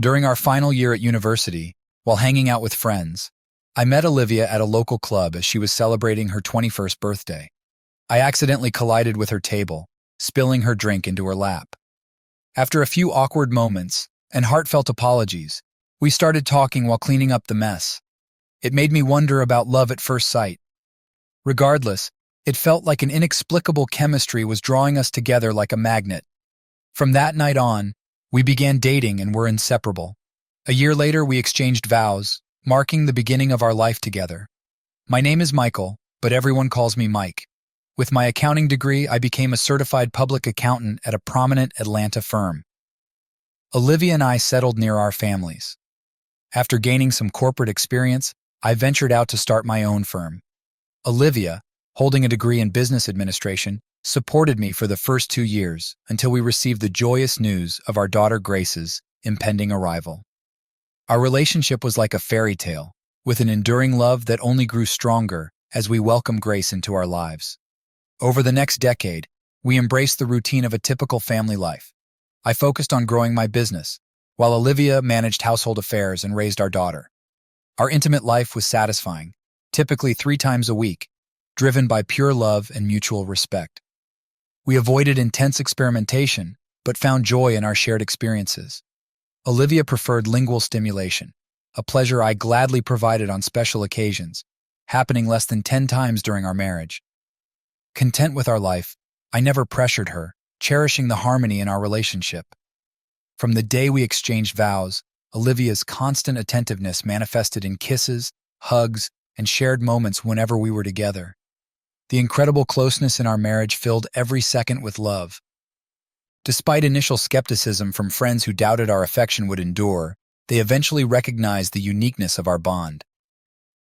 During our final year at university, while hanging out with friends, I met Olivia at a local club as she was celebrating her 21st birthday. I accidentally collided with her table, spilling her drink into her lap. After a few awkward moments and heartfelt apologies, we started talking while cleaning up the mess. It made me wonder about love at first sight. Regardless, it felt like an inexplicable chemistry was drawing us together like a magnet. From that night on, we began dating and were inseparable. A year later, we exchanged vows, marking the beginning of our life together. My name is Michael, but everyone calls me Mike. With my accounting degree, I became a certified public accountant at a prominent Atlanta firm. Olivia and I settled near our families. After gaining some corporate experience, I ventured out to start my own firm. Olivia, holding a degree in business administration, supported me for the first 2 years until we received the joyous news of our daughter Grace's impending arrival. Our relationship was like a fairy tale, with an enduring love that only grew stronger as we welcomed Grace into our lives. Over the next decade, we embraced the routine of a typical family life. I focused on growing my business, while Olivia managed household affairs and raised our daughter. Our intimate life was satisfying, typically 3 times a week, driven by pure love and mutual respect. We avoided intense experimentation, but found joy in our shared experiences. Olivia preferred lingual stimulation, a pleasure I gladly provided on special occasions, happening less than 10 times during our marriage. Content with our life, I never pressured her, cherishing the harmony in our relationship. From the day we exchanged vows, Olivia's constant attentiveness manifested in kisses, hugs, and shared moments whenever we were together. The incredible closeness in our marriage filled every second with love. Despite initial skepticism from friends who doubted our affection would endure, they eventually recognized the uniqueness of our bond.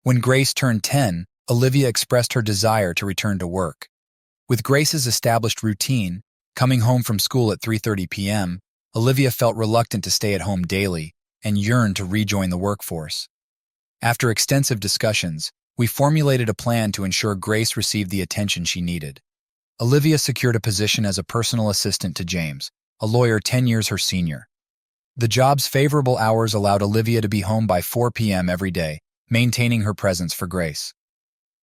When Grace turned 10, Olivia expressed her desire to return to work. With Grace's established routine, coming home from school at 3:30 p.m., Olivia felt reluctant to stay at home daily and yearned to rejoin the workforce. After extensive discussions, we formulated a plan to ensure Grace received the attention she needed. Olivia secured a position as a personal assistant to James, a lawyer 10 years her senior. The job's favorable hours allowed Olivia to be home by 4 p.m. every day, maintaining her presence for Grace.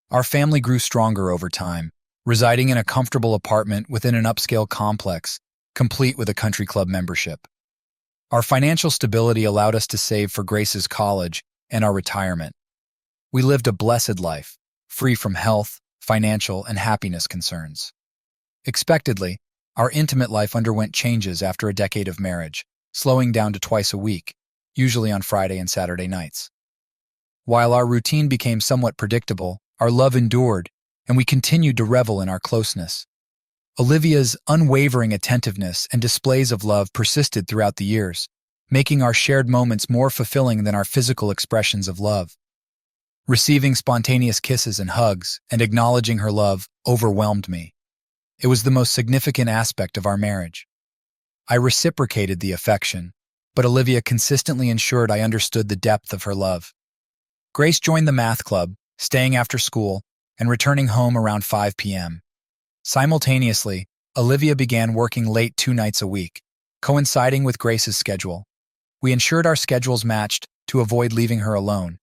Our family grew stronger over time, residing in a comfortable apartment within an upscale complex, complete with a country club membership. Our financial stability allowed us to save for Grace's college and our retirement. We lived a blessed life, free from health, financial, and happiness concerns. Expectedly, our intimate life underwent changes after a decade of marriage, slowing down to twice a week, usually on Friday and Saturday nights. While our routine became somewhat predictable, our love endured, and we continued to revel in our closeness. Olivia's unwavering attentiveness and displays of love persisted throughout the years, making our shared moments more fulfilling than our physical expressions of love. Receiving spontaneous kisses and hugs and acknowledging her love overwhelmed me. It was the most significant aspect of our marriage. I reciprocated the affection, but Olivia consistently ensured I understood the depth of her love. Grace joined the math club, staying after school, and returning home around 5 p.m. Simultaneously, Olivia began working late 2 nights a week, coinciding with Grace's schedule. We ensured our schedules matched to avoid leaving her alone.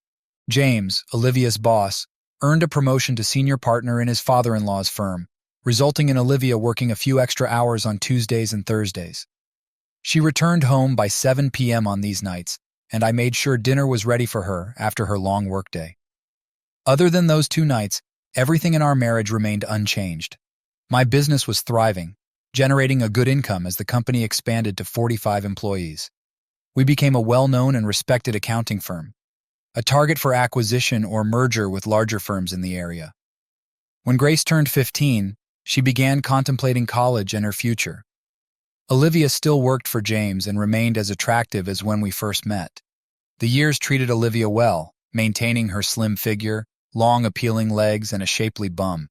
James, Olivia's boss, earned a promotion to senior partner in his father-in-law's firm, resulting in Olivia working a few extra hours on Tuesdays and Thursdays. She returned home by 7 p.m. on these nights, and I made sure dinner was ready for her after her long workday. Other than those 2 nights, everything in our marriage remained unchanged. My business was thriving, generating a good income as the company expanded to 45 employees. We became a well-known and respected accounting firm, a target for acquisition or merger with larger firms in the area. When Grace turned 15, she began contemplating college and her future. Olivia still worked for James and remained as attractive as when we first met. The years treated Olivia well, maintaining her slim figure, long appealing legs, and a shapely bum.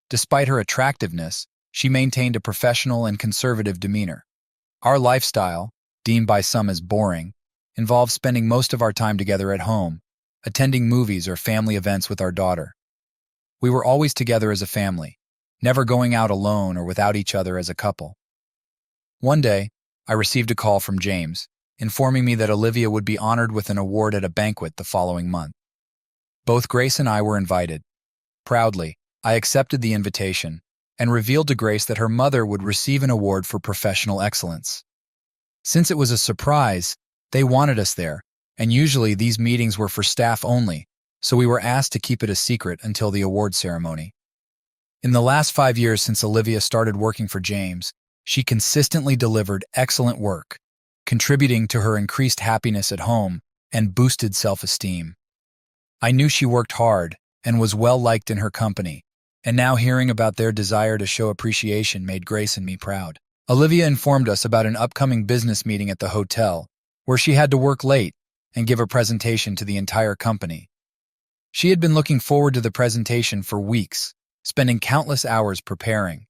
Despite her attractiveness, she maintained a professional and conservative demeanor. Our lifestyle, deemed by some as boring, involved spending most of our time together at home, attending movies or family events with our daughter. We were always together as a family, never going out alone or without each other as a couple. One day, I received a call from James, informing me that Olivia would be honored with an award at a banquet the following month. Both Grace and I were invited. Proudly, I accepted the invitation and revealed to Grace that her mother would receive an award for professional excellence. Since it was a surprise, they wanted us there, and usually these meetings were for staff only, so we were asked to keep it a secret until the award ceremony. In the last 5 years since Olivia started working for James, she consistently delivered excellent work, contributing to her increased happiness at home and boosted self-esteem. I knew she worked hard and was well-liked in her company, and now hearing about their desire to show appreciation made Grace and me proud. Olivia informed us about an upcoming business meeting at the hotel, where she had to work late and give a presentation to the entire company. She had been looking forward to the presentation for weeks, spending countless hours preparing.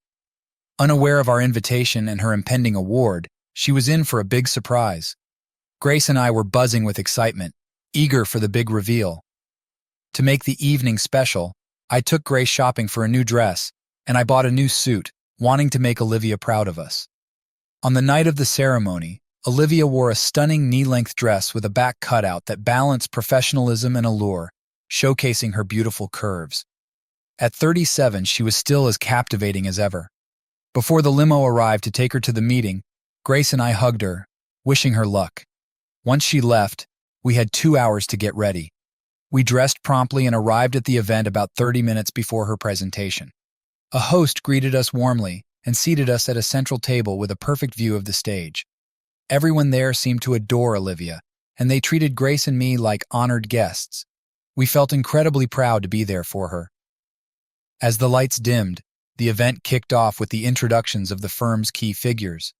Unaware of our invitation and her impending award, she was in for a big surprise. Grace and I were buzzing with excitement, eager for the big reveal. To make the evening special, I took Grace shopping for a new dress, and I bought a new suit, wanting to make Olivia proud of us. On the night of the ceremony, Olivia wore a stunning knee-length dress with a back cutout that balanced professionalism and allure, showcasing her beautiful curves. At 37, she was still as captivating as ever. Before the limo arrived to take her to the meeting, Grace and I hugged her, wishing her luck. Once she left, we had 2 hours to get ready. We dressed promptly and arrived at the event about 30 minutes before her presentation. A host greeted us warmly and seated us at a central table with a perfect view of the stage. Everyone there seemed to adore Olivia, and they treated Grace and me like honored guests. We felt incredibly proud to be there for her. As the lights dimmed, the event kicked off with the introductions of the firm's key figures.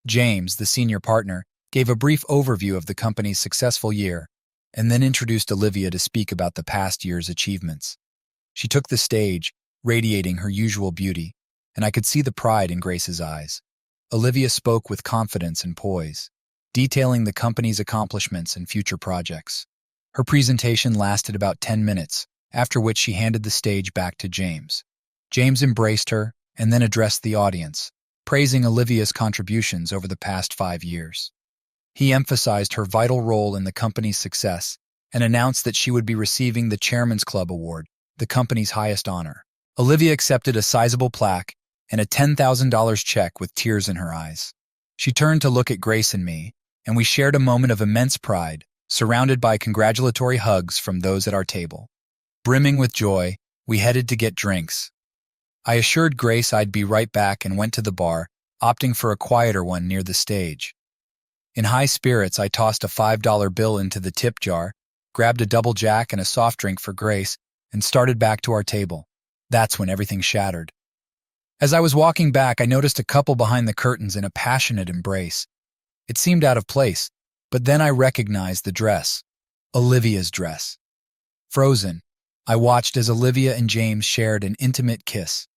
James, the senior partner, gave a brief overview of the company's successful year, and then introduced Olivia to speak about the past year's achievements. She took the stage, radiating her usual beauty, and I could see the pride in Grace's eyes. Olivia spoke with confidence and poise, detailing the company's accomplishments and future projects. Her presentation lasted about 10 minutes, after which she handed the stage back to James. James embraced her and then addressed the audience, praising Olivia's contributions over the past 5 years. He emphasized her vital role in the company's success and announced that she would be receiving the Chairman's Club Award, the company's highest honor. Olivia accepted a sizable plaque and a $10,000 check with tears in her eyes. She turned to look at Grace and me, and we shared a moment of immense pride, surrounded by congratulatory hugs from those at our table. Brimming with joy, we headed to get drinks. I assured Grace I'd be right back and went to the bar, opting for a quieter one near the stage. In high spirits, I tossed a $5 bill into the tip jar, grabbed a double jack and a soft drink for Grace, and started back to our table. That's when everything shattered. As I was walking back, I noticed a couple behind the curtains in a passionate embrace. It seemed out of place, but then I recognized the dress. Olivia's dress. Frozen, I watched as Olivia and James shared an intimate kiss.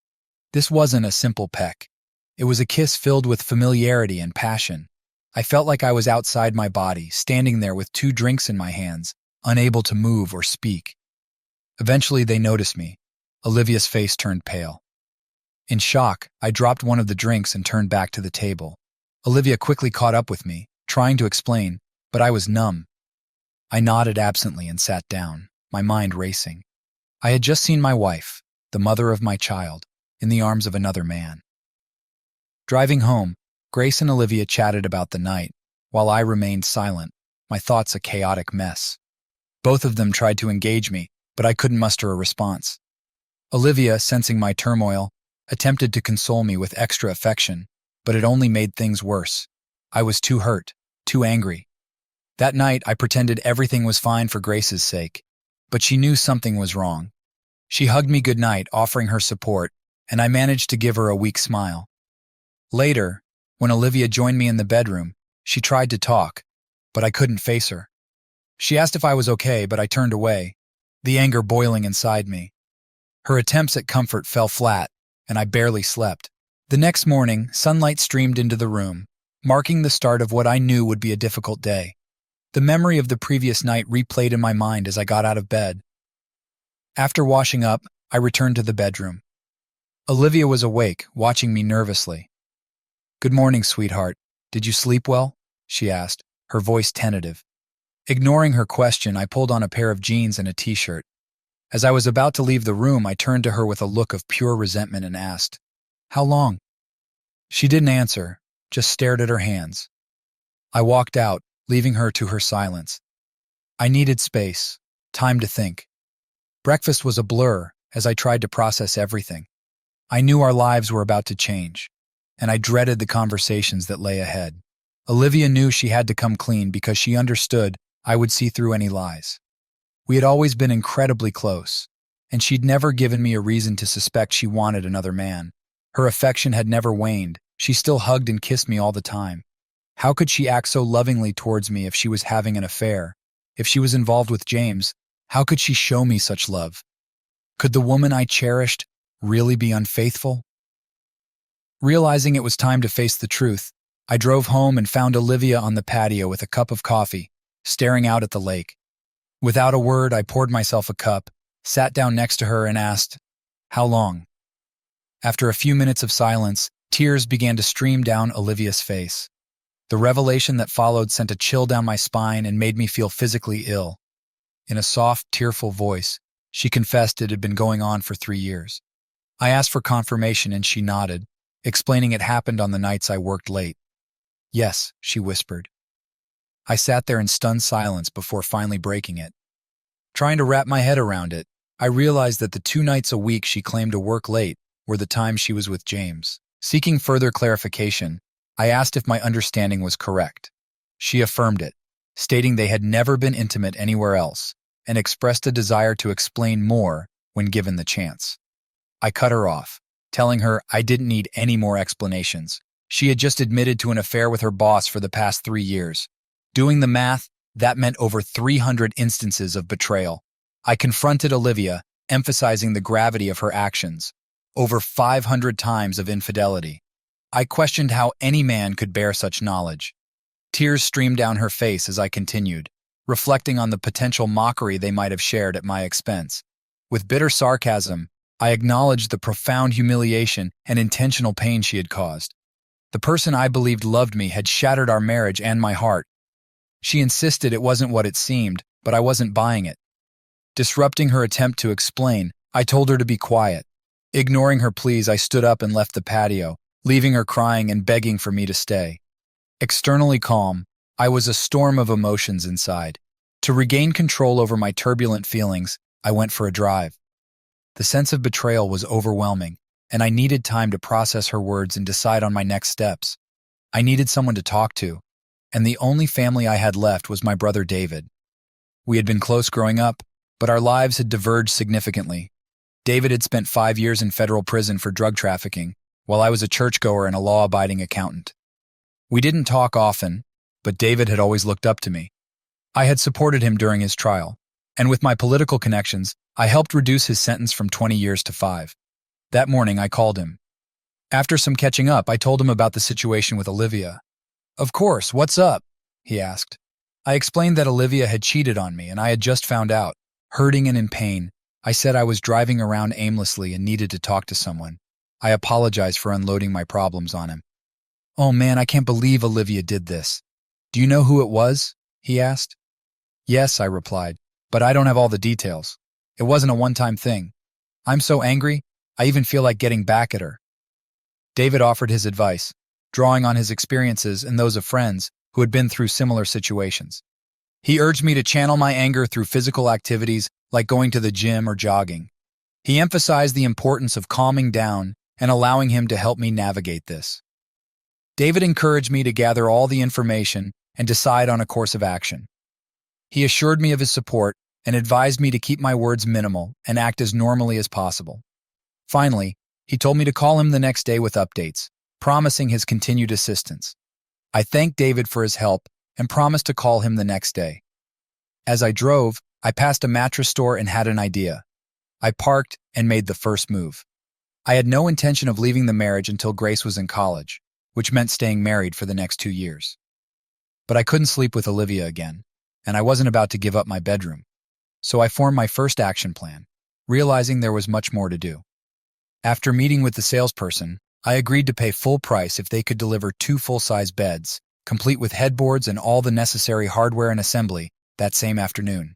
This wasn't a simple peck. It was a kiss filled with familiarity and passion. I felt like I was outside my body, standing there with 2 drinks in my hands, unable to move or speak. Eventually, they noticed me. Olivia's face turned pale. In shock, I dropped one of the drinks and turned back to the table. Olivia quickly caught up with me, trying to explain, but I was numb. I nodded absently and sat down, my mind racing. I had just seen my wife, the mother of my child, in the arms of another man. Driving home, Grace and Olivia chatted about the night, while I remained silent, my thoughts a chaotic mess. Both of them tried to engage me, but I couldn't muster a response. Olivia, sensing my turmoil, attempted to console me with extra affection, but it only made things worse. I was too hurt, too angry. That night, I pretended everything was fine for Grace's sake, but she knew something was wrong. She hugged me goodnight, offering her support, and I managed to give her a weak smile. Later, when Olivia joined me in the bedroom, she tried to talk, but I couldn't face her. She asked if I was okay, but I turned away, the anger boiling inside me. Her attempts at comfort fell flat, and I barely slept. The next morning, sunlight streamed into the room, marking the start of what I knew would be a difficult day. The memory of the previous night replayed in my mind as I got out of bed. After washing up, I returned to the bedroom. Olivia was awake, watching me nervously. "Good morning, sweetheart. Did you sleep well?" she asked, her voice tentative. Ignoring her question, I pulled on a pair of jeans and a t-shirt. As I was about to leave the room, I turned to her with a look of pure resentment and asked, "How long?" She didn't answer, just stared at her hands. I walked out, leaving her to her silence. I needed space, time to think. Breakfast was a blur as I tried to process everything. I knew our lives were about to change, and I dreaded the conversations that lay ahead. Olivia knew she had to come clean because she understood I would see through any lies. We had always been incredibly close, and she'd never given me a reason to suspect she wanted another man. Her affection had never waned. She still hugged and kissed me all the time. How could she act so lovingly towards me if she was having an affair? If she was involved with James, how could she show me such love? Could the woman I cherished really be unfaithful? Realizing it was time to face the truth, I drove home and found Olivia on the patio with a cup of coffee, staring out at the lake. Without a word, I poured myself a cup, sat down next to her and asked, "How long?" After a few minutes of silence, tears began to stream down Olivia's face. The revelation that followed sent a chill down my spine and made me feel physically ill. In a soft, tearful voice, she confessed it had been going on for 3 years. I asked for confirmation and she nodded, explaining it happened on the nights I worked late. "Yes," she whispered. I sat there in stunned silence before finally breaking it. Trying to wrap my head around it, I realized that the 2 nights a week she claimed to work late were the times she was with James. Seeking further clarification, I asked if my understanding was correct. She affirmed it, stating they had never been intimate anywhere else, and expressed a desire to explain more when given the chance. I cut her off, telling her I didn't need any more explanations. She had just admitted to an affair with her boss for the past 3 years. Doing the math, that meant over 300 instances of betrayal. I confronted Olivia, emphasizing the gravity of her actions. Over 500 times of infidelity. I questioned how any man could bear such knowledge. Tears streamed down her face as I continued, reflecting on the potential mockery they might have shared at my expense. With bitter sarcasm, I acknowledged the profound humiliation and intentional pain she had caused. The person I believed loved me had shattered our marriage and my heart. She insisted it wasn't what it seemed, but I wasn't buying it. Disrupting her attempt to explain, I told her to be quiet. Ignoring her pleas, I stood up and left the patio, leaving her crying and begging for me to stay. Externally calm, I was a storm of emotions inside. To regain control over my turbulent feelings, I went for a drive. The sense of betrayal was overwhelming, and I needed time to process her words and decide on my next steps. I needed someone to talk to, and the only family I had left was my brother David. We had been close growing up, but our lives had diverged significantly. David had spent 5 years in federal prison for drug trafficking, while I was a churchgoer and a law-abiding accountant. We didn't talk often, but David had always looked up to me. I had supported him during his trial, and with my political connections, I helped reduce his sentence from 20 years to 5. That morning, I called him. After some catching up, I told him about the situation with Olivia. "Of course, what's up?" he asked. I explained that Olivia had cheated on me and I had just found out. Hurting and in pain, I said I was driving around aimlessly and needed to talk to someone. I apologized for unloading my problems on him. "Oh man, I can't believe Olivia did this. Do you know who it was?" he asked. "Yes," I replied, "but I don't have all the details. It wasn't a one-time thing. I'm so angry, I even feel like getting back at her." David offered his advice, drawing on his experiences and those of friends who had been through similar situations. He urged me to channel my anger through physical activities like going to the gym or jogging. He emphasized the importance of calming down and allowing him to help me navigate this. David encouraged me to gather all the information and decide on a course of action. He assured me of his support and advised me to keep my words minimal and act as normally as possible. Finally, he told me to call him the next day with updates, promising his continued assistance. I thanked David for his help and promised to call him the next day. As I drove, I passed a mattress store and had an idea. I parked and made the first move. I had no intention of leaving the marriage until Grace was in college, which meant staying married for the next 2 years. But I couldn't sleep with Olivia again, and I wasn't about to give up my bedroom. So I formed my first action plan, realizing there was much more to do. After meeting with the salesperson, I agreed to pay full price if they could deliver 2 full-size beds, complete with headboards and all the necessary hardware and assembly, that same afternoon.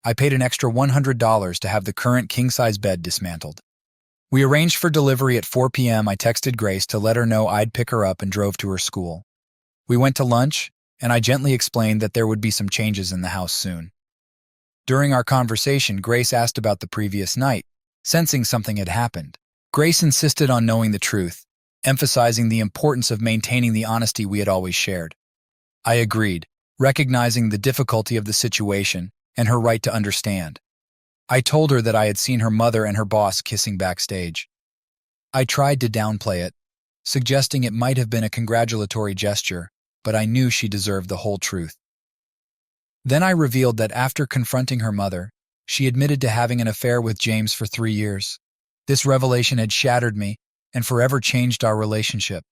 I paid an extra $100 to have the current king-size bed dismantled. We arranged for delivery at 4 p.m. I texted Grace to let her know I'd pick her up and drove to her school. We went to lunch, and I gently explained that there would be some changes in the house soon. During our conversation, Grace asked about the previous night, sensing something had happened. Grace insisted on knowing the truth, emphasizing the importance of maintaining the honesty we had always shared. I agreed, recognizing the difficulty of the situation and her right to understand. I told her that I had seen her mother and her boss kissing backstage. I tried to downplay it, suggesting it might have been a congratulatory gesture, but I knew she deserved the whole truth. Then I revealed that after confronting her mother, she admitted to having an affair with James for 3 years. This revelation had shattered me and forever changed our relationship.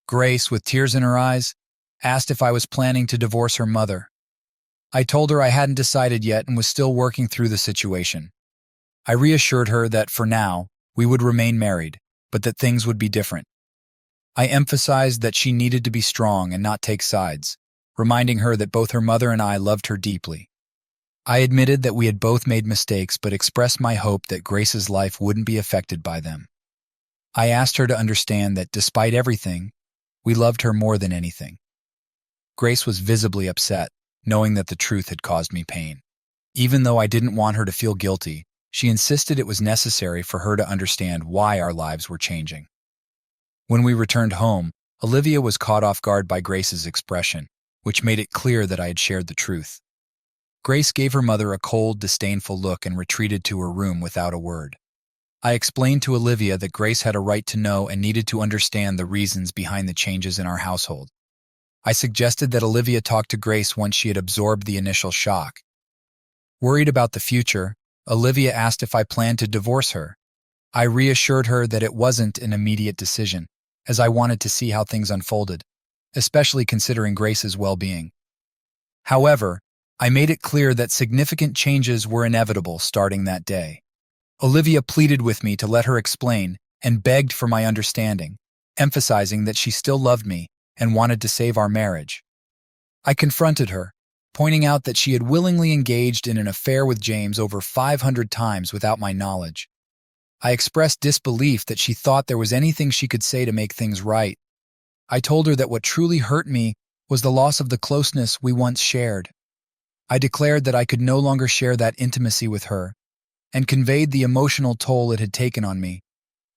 Grace, with tears in her eyes, asked if I was planning to divorce her mother. I told her I hadn't decided yet and was still working through the situation. I reassured her that for now, we would remain married, but that things would be different. I emphasized that she needed to be strong and not take sides, reminding her that both her mother and I loved her deeply. I admitted that we had both made mistakes but expressed my hope that Grace's life wouldn't be affected by them. I asked her to understand that despite everything, we loved her more than anything. Grace was visibly upset, knowing that the truth had caused me pain. Even though I didn't want her to feel guilty, she insisted it was necessary for her to understand why our lives were changing. When we returned home, Olivia was caught off guard by Grace's expression, which made it clear that I had shared the truth. Grace gave her mother a cold, disdainful look and retreated to her room without a word. I explained to Olivia that Grace had a right to know and needed to understand the reasons behind the changes in our household. I suggested that Olivia talk to Grace once she had absorbed the initial shock. Worried about the future, Olivia asked if I planned to divorce her. I reassured her that it wasn't an immediate decision, as I wanted to see how things unfolded, especially considering Grace's well-being. However, I made it clear that significant changes were inevitable starting that day. Olivia pleaded with me to let her explain and begged for my understanding, emphasizing that she still loved me and wanted to save our marriage. I confronted her, pointing out that she had willingly engaged in an affair with James over 500 times without my knowledge. I expressed disbelief that she thought there was anything she could say to make things right. I told her that what truly hurt me was the loss of the closeness we once shared. I declared that I could no longer share that intimacy with her, and conveyed the emotional toll it had taken on me.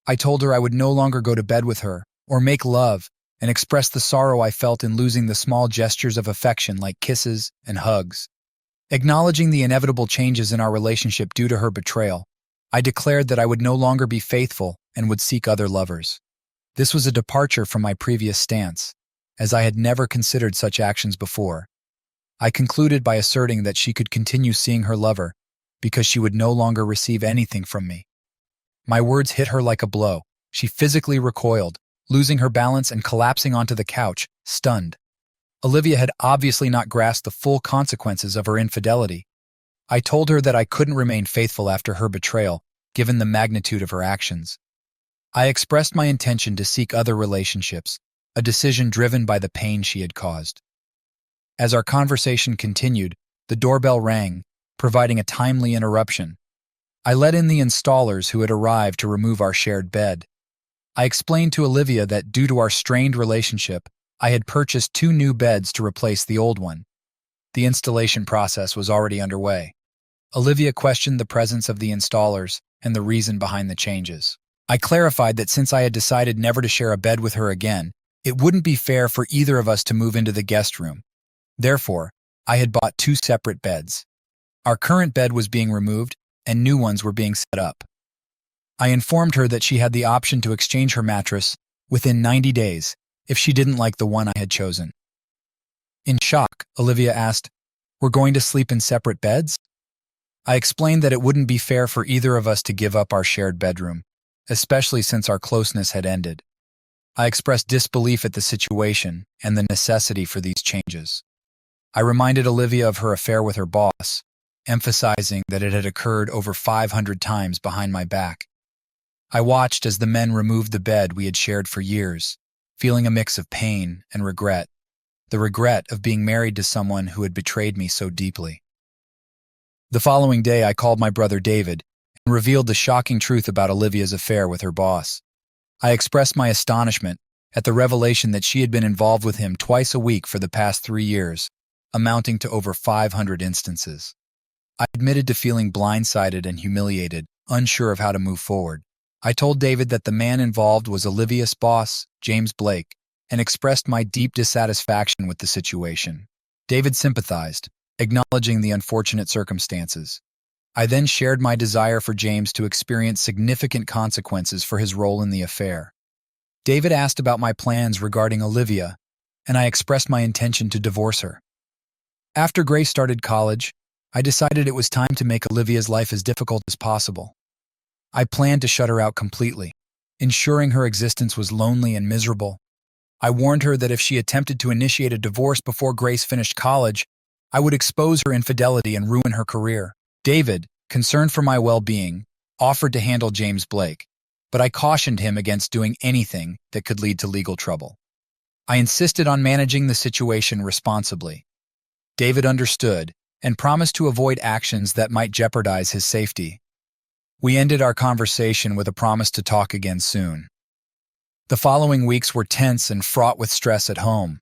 I told her I would no longer go to bed with her, or make love, and expressed the sorrow I felt in losing the small gestures of affection like kisses and hugs. Acknowledging the inevitable changes in our relationship due to her betrayal, I declared that I would no longer be faithful and would seek other lovers. This was a departure from my previous stance, as I had never considered such actions before. I concluded by asserting that she could continue seeing her lover because she would no longer receive anything from me. My words hit her like a blow. She physically recoiled, losing her balance and collapsing onto the couch, stunned. Olivia had obviously not grasped the full consequences of her infidelity. I told her that I couldn't remain faithful after her betrayal, given the magnitude of her actions. I expressed my intention to seek other relationships, a decision driven by the pain she had caused. As our conversation continued, the doorbell rang, providing a timely interruption. I let in the installers who had arrived to remove our shared bed. I explained to Olivia that due to our strained relationship, I had purchased 2 new beds to replace the old one. The installation process was already underway. Olivia questioned the presence of the installers and the reason behind the changes. I clarified that since I had decided never to share a bed with her again, it wouldn't be fair for either of us to move into the guest room. Therefore, I had bought 2 separate beds. Our current bed was being removed, and new ones were being set up. I informed her that she had the option to exchange her mattress within 90 days if she didn't like the one I had chosen. In shock, Olivia asked, "We're going to sleep in separate beds?" I explained that it wouldn't be fair for either of us to give up our shared bedroom, especially since our closeness had ended. I expressed disbelief at the situation and the necessity for these changes. I reminded Olivia of her affair with her boss, emphasizing that it had occurred over 500 times behind my back. I watched as the men removed the bed we had shared for years, feeling a mix of pain and regret. the regret of being married to someone who had betrayed me so deeply. The following day, I called my brother David and revealed the shocking truth about Olivia's affair with her boss. I expressed my astonishment at the revelation that she had been involved with him twice a week for the past 3 years, amounting to over 500 instances. I admitted to feeling blindsided and humiliated, unsure of how to move forward. I told David that the man involved was Olivia's boss, James Blake, and expressed my deep dissatisfaction with the situation. David sympathized, acknowledging the unfortunate circumstances. I then shared my desire for James to experience significant consequences for his role in the affair. David asked about my plans regarding Olivia, and I expressed my intention to divorce her. After Grace started college, I decided it was time to make Olivia's life as difficult as possible. I planned to shut her out completely, ensuring her existence was lonely and miserable. I warned her that if she attempted to initiate a divorce before Grace finished college, I would expose her infidelity and ruin her career. David, concerned for my well-being, offered to handle James Blake, but I cautioned him against doing anything that could lead to legal trouble. I insisted on managing the situation responsibly. David understood and promised to avoid actions that might jeopardize his safety. We ended our conversation with a promise to talk again soon. The following weeks were tense and fraught with stress at home.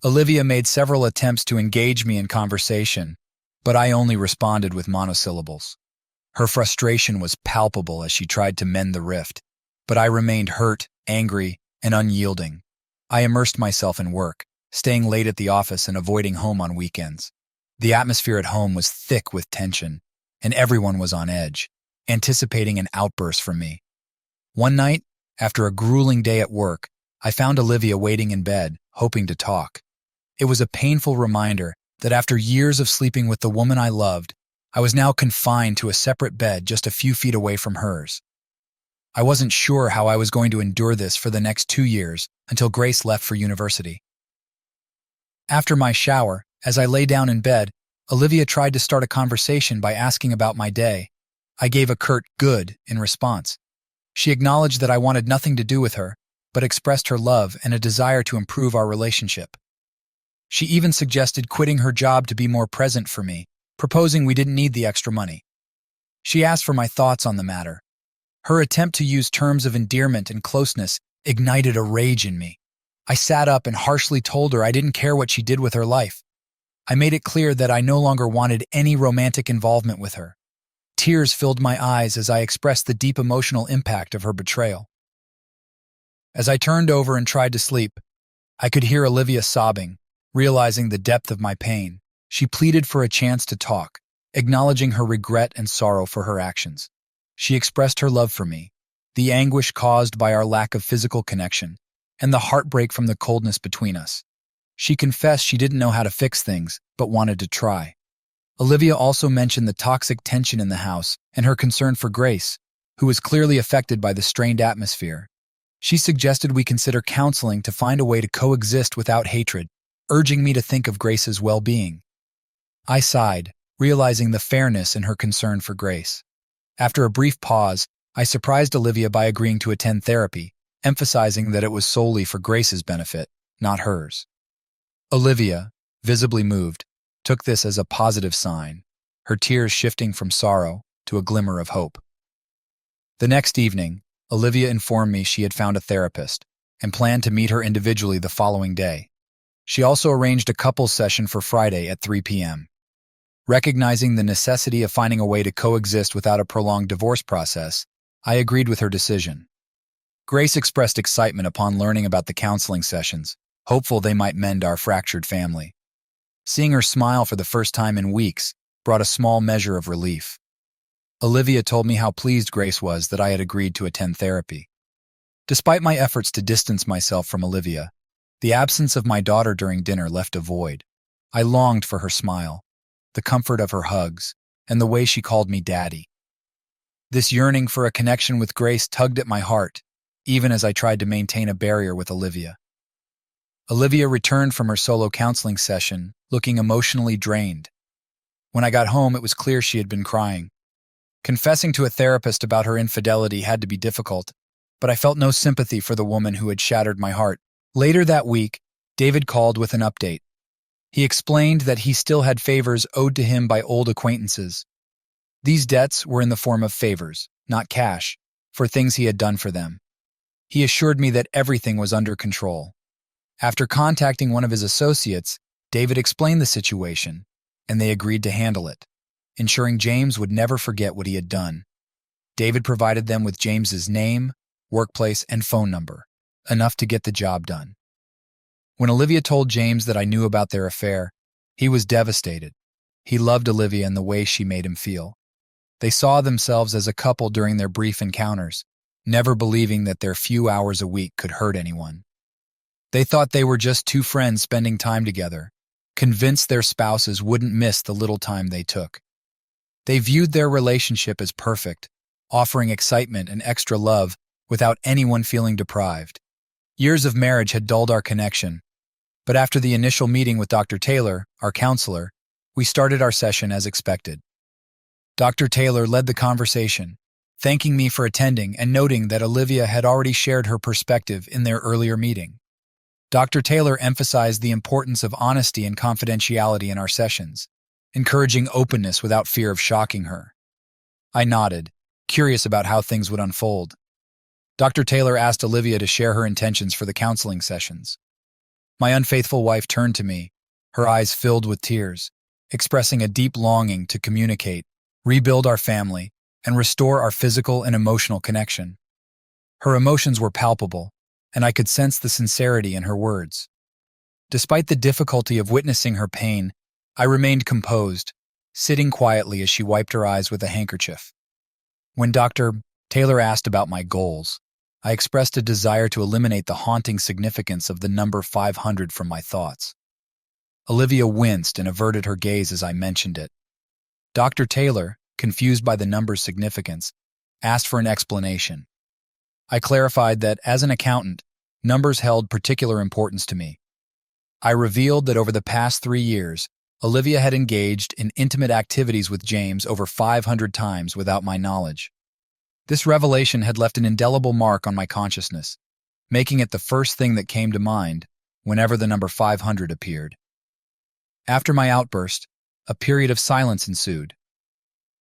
Olivia made several attempts to engage me in conversation, but I only responded with monosyllables. Her frustration was palpable as she tried to mend the rift, but I remained hurt, angry, and unyielding. I immersed myself in work, staying late at the office and avoiding home on weekends. The atmosphere at home was thick with tension, and everyone was on edge, anticipating an outburst from me. One night, after a grueling day at work, I found Olivia waiting in bed, hoping to talk. It was a painful reminder that after years of sleeping with the woman I loved, I was now confined to a separate bed just a few feet away from hers. I wasn't sure how I was going to endure this for the next 2 years until Grace left for university. After my shower, as I lay down in bed, Olivia tried to start a conversation by asking about my day. I gave a curt "good" in response. She acknowledged that I wanted nothing to do with her, but expressed her love and a desire to improve our relationship. She even suggested quitting her job to be more present for me, proposing we didn't need the extra money. She asked for my thoughts on the matter. Her attempt to use terms of endearment and closeness ignited a rage in me. I sat up and harshly told her I didn't care what she did with her life. I made it clear that I no longer wanted any romantic involvement with her. Tears filled my eyes as I expressed the deep emotional impact of her betrayal. As I turned over and tried to sleep, I could hear Olivia sobbing, realizing the depth of my pain. She pleaded for a chance to talk, acknowledging her regret and sorrow for her actions. She expressed her love for me, the anguish caused by our lack of physical connection, and the heartbreak from the coldness between us. She confessed she didn't know how to fix things, but wanted to try. Olivia also mentioned the toxic tension in the house and her concern for Grace, who was clearly affected by the strained atmosphere. She suggested we consider counseling to find a way to coexist without hatred, urging me to think of Grace's well-being. I sighed, realizing the fairness in her concern for Grace. After a brief pause, I surprised Olivia by agreeing to attend therapy, emphasizing that it was solely for Grace's benefit, not hers. Olivia, visibly moved, took this as a positive sign, her tears shifting from sorrow to a glimmer of hope. The next evening, Olivia informed me she had found a therapist and planned to meet her individually the following day. She also arranged a couples session for Friday at 3 p.m. Recognizing the necessity of finding a way to coexist without a prolonged divorce process, I agreed with her decision. Grace expressed excitement upon learning about the counseling sessions, hopeful they might mend our fractured family. Seeing her smile for the first time in weeks brought a small measure of relief. Olivia told me how pleased Grace was that I had agreed to attend therapy. Despite my efforts to distance myself from Olivia, the absence of my daughter during dinner left a void. I longed for her smile, the comfort of her hugs, and the way she called me Daddy. This yearning for a connection with Grace tugged at my heart, even as I tried to maintain a barrier with Olivia. Olivia returned from her solo counseling session, looking emotionally drained. When I got home, it was clear she had been crying. Confessing to a therapist about her infidelity had to be difficult, but I felt no sympathy for the woman who had shattered my heart. Later that week, David called with an update. He explained that he still had favors owed to him by old acquaintances. These debts were in the form of favors, not cash, for things he had done for them. He assured me that everything was under control. After contacting one of his associates, David explained the situation, and they agreed to handle it, ensuring James would never forget what he had done. David provided them with James's name, workplace, and phone number, enough to get the job done. When Olivia told James that I knew about their affair, he was devastated. He loved Olivia and the way she made him feel. They saw themselves as a couple during their brief encounters, never believing that their few hours a week could hurt anyone. They thought they were just two friends spending time together, convinced their spouses wouldn't miss the little time they took. They viewed their relationship as perfect, offering excitement and extra love without anyone feeling deprived. Years of marriage had dulled our connection, but after the initial meeting with Dr. Taylor, our counselor, we started our session as expected. Dr. Taylor led the conversation, thanking me for attending and noting that Olivia had already shared her perspective in their earlier meeting. Dr. Taylor emphasized the importance of honesty and confidentiality in our sessions, encouraging openness without fear of shocking her. I nodded, curious about how things would unfold. Dr. Taylor asked Olivia to share her intentions for the counseling sessions. My unfaithful wife turned to me, her eyes filled with tears, expressing a deep longing to communicate, rebuild our family, and restore our physical and emotional connection. Her emotions were palpable, and I could sense the sincerity in her words. Despite the difficulty of witnessing her pain, I remained composed, sitting quietly as she wiped her eyes with a handkerchief. When Dr. Taylor asked about my goals, I expressed a desire to eliminate the haunting significance of the number 500 from my thoughts. Olivia winced and averted her gaze as I mentioned it. Dr. Taylor, confused by the number's significance, asked for an explanation. I clarified that, as an accountant, numbers held particular importance to me. I revealed that over the past 3 years, Olivia had engaged in intimate activities with James over 500 times without my knowledge. This revelation had left an indelible mark on my consciousness, making it the first thing that came to mind whenever the number 500 appeared. After my outburst, a period of silence ensued.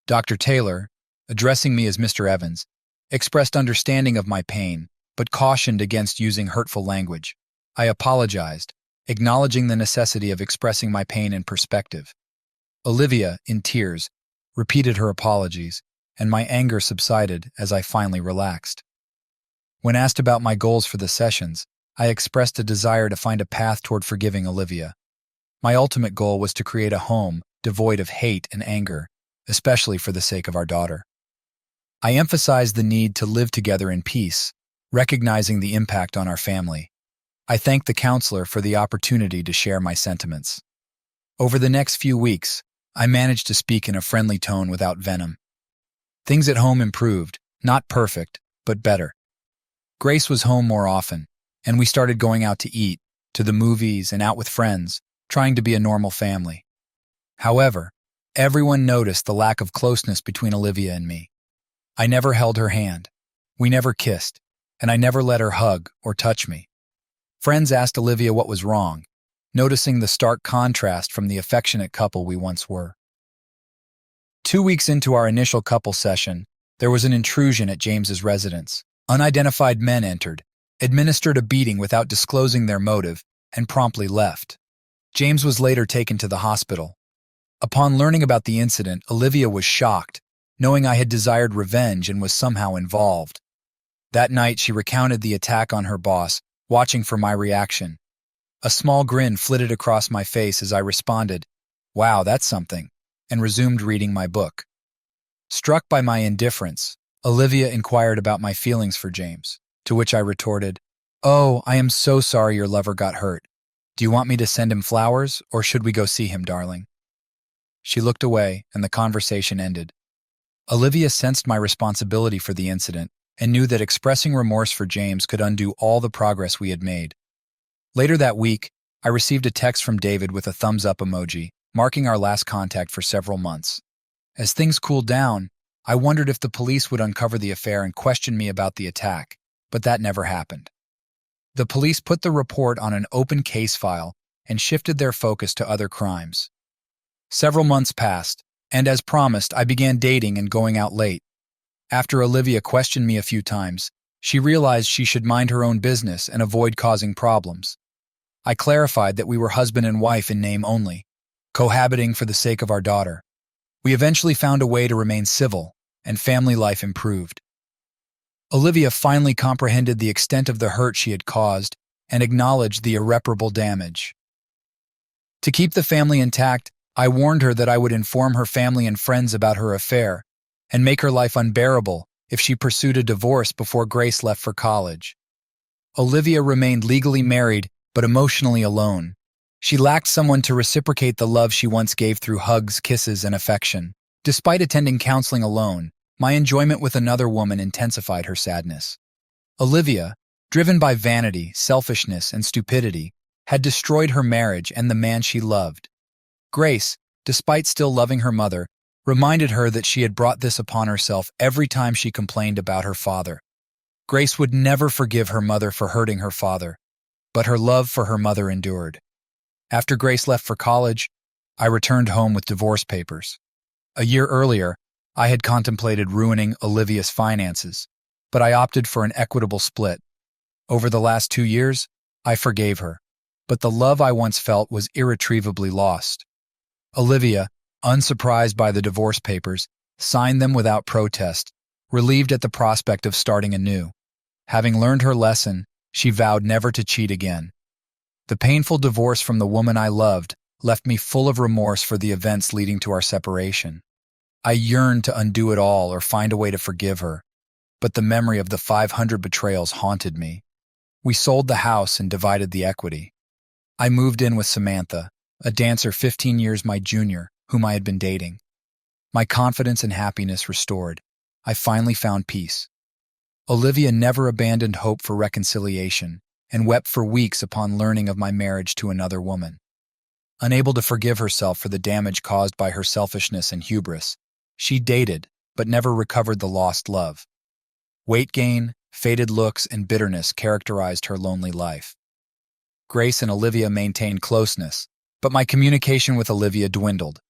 Dr. Taylor, addressing me as Mr. Evans, expressed understanding of my pain, but cautioned against using hurtful language. I apologized, acknowledging the necessity of expressing my pain in perspective. Olivia, in tears, repeated her apologies, and my anger subsided as I finally relaxed. When asked about my goals for the sessions, I expressed a desire to find a path toward forgiving Olivia. My ultimate goal was to create a home devoid of hate and anger, especially for the sake of our daughter. I emphasized the need to live together in peace, recognizing the impact on our family. I thanked the counselor for the opportunity to share my sentiments. Over the next few weeks, I managed to speak in a friendly tone without venom. Things at home improved, not perfect, but better. Grace was home more often, and we started going out to eat, to the movies, and out with friends, trying to be a normal family. However, everyone noticed the lack of closeness between Olivia and me. I never held her hand. We never kissed, and I never let her hug or touch me. Friends asked Olivia what was wrong, noticing the stark contrast from the affectionate couple we once were. 2 weeks into our initial couple session, there was an intrusion at James's residence. Unidentified men entered, administered a beating without disclosing their motive, and promptly left. James was later taken to the hospital. Upon learning about the incident, Olivia was shocked, knowing I had desired revenge and was somehow involved. That night, she recounted the attack on her boss, watching for my reaction. A small grin flitted across my face as I responded, "Wow, that's something," and resumed reading my book. Struck by my indifference, Olivia inquired about my feelings for James, to which I retorted, "Oh, I am so sorry your lover got hurt. Do you want me to send him flowers, or should we go see him, darling?" She looked away, and the conversation ended. Olivia sensed my responsibility for the incident and knew that expressing remorse for James could undo all the progress we had made. Later that week, I received a text from David with a thumbs-up emoji, marking our last contact for several months. As things cooled down, I wondered if the police would uncover the affair and question me about the attack, but that never happened. The police put the report on an open case file, and shifted their focus to other crimes. Several months passed, and as promised, I began dating and going out late. After Olivia questioned me a few times, she realized she should mind her own business and avoid causing problems. I clarified that we were husband and wife in name only, cohabiting for the sake of our daughter. We eventually found a way to remain civil, and family life improved. Olivia finally comprehended the extent of the hurt she had caused and acknowledged the irreparable damage. To keep the family intact, I warned her that I would inform her family and friends about her affair and make her life unbearable if she pursued a divorce before Grace left for college. Olivia remained legally married but emotionally alone. She lacked someone to reciprocate the love she once gave through hugs, kisses, and affection. Despite attending counseling alone, my enjoyment with another woman intensified her sadness. Olivia, driven by vanity, selfishness, and stupidity, had destroyed her marriage and the man she loved. Grace, despite still loving her mother, reminded her that she had brought this upon herself every time she complained about her father. Grace would never forgive her mother for hurting her father, but her love for her mother endured. After Grace left for college, I returned home with divorce papers. A year earlier, I had contemplated ruining Olivia's finances, but I opted for an equitable split. Over the last 2 years, I forgave her, but the love I once felt was irretrievably lost. Olivia, unsurprised by the divorce papers, signed them without protest, relieved at the prospect of starting anew. Having learned her lesson, she vowed never to cheat again. The painful divorce from the woman I loved left me full of remorse for the events leading to our separation. I yearned to undo it all or find a way to forgive her, but the memory of the 500 betrayals haunted me. We sold the house and divided the equity. I moved in with Samantha, a dancer 15 years my junior, whom I had been dating. My confidence and happiness restored. I finally found peace. Olivia never abandoned hope for reconciliation and wept for weeks upon learning of my marriage to another woman. Unable to forgive herself for the damage caused by her selfishness and hubris, she dated but never recovered the lost love. Weight gain, faded looks, and bitterness characterized her lonely life. Grace and Olivia maintained closeness, but my communication with Olivia dwindled.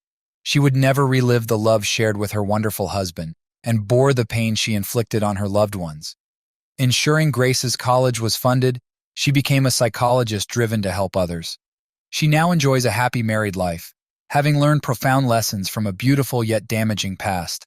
She would never relive the love shared with her wonderful husband and bore the pain she inflicted on her loved ones. Ensuring Grace's college was funded, she became a psychologist driven to help others. She now enjoys a happy married life, having learned profound lessons from a beautiful yet damaging past.